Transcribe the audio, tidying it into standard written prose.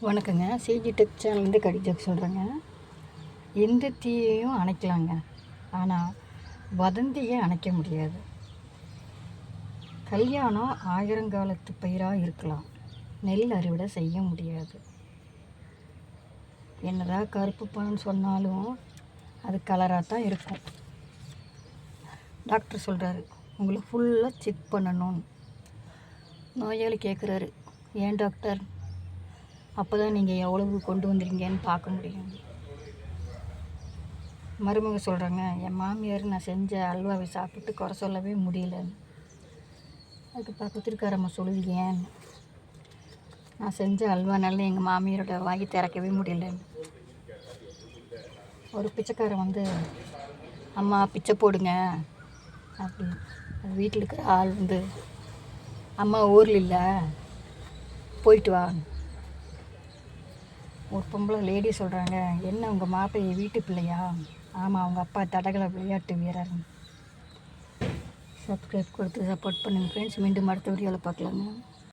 வணக்கங்க. CG tech சேனல்லேருந்து கடிஜாக் சொல்கிறேங்க. எந்த தீயையும் அணைக்கலாங்க, ஆனால் வதந்தியை அணைக்க முடியாது. கல்யாணம் ஆயிரங்காலத்து பயிராக இருக்கலாம், நெல் அறுவடை செய்ய முடியாது. என்னதான் கருப்பு பணம்னு சொன்னாலும் அது கலராக தான் இருக்கும். டாக்டர் சொல்கிறாரு, உங்களை ஃபுல்லாக செக் பண்ணணும். நோயாளி கேட்குறாரு, ஏன் டாக்டர்? அப்போ தான் நீங்கள் எவ்வளவு கொண்டு வந்துருங்கன்னு பார்க்க முடியும். மருமக சொல்கிறாங்க, என் மாமியார் நான் செஞ்ச அல்வாவை சாப்பிட்டு குறை சொல்லவே முடியலன்னு. அதுக்கு பக்கத்துக்காரம்மா சொல்லுது, ஏன்? நான் செஞ்ச அல்வானால எங்கள் மாமியாரோட வாங்கி திறக்கவே முடியலன்னு. ஒரு பிச்சைக்காரன் வந்து, அம்மா பிச்சை போடுங்க அப்படி. அது வீட்டில் இருக்கிற ஆள் வந்து, அம்மா ஊரில் இல்லை, போயிட்டு வா. ஒரு பொம்பளை லேடி சொல்கிறாங்க, என்ன உங்கள் மாப்பிள்ளை வீட்டு பிள்ளையா? ஆமாம், அவங்க அப்பா தடகள விளையாட்டு வீரர். சப்ஸ்கிரைப் கொடுத்து சப்போர்ட் பண்ணுங்கள் ஃப்ரெண்ட்ஸ். மீண்டும் அடுத்த வீடியோவில் பார்க்கலாங்க.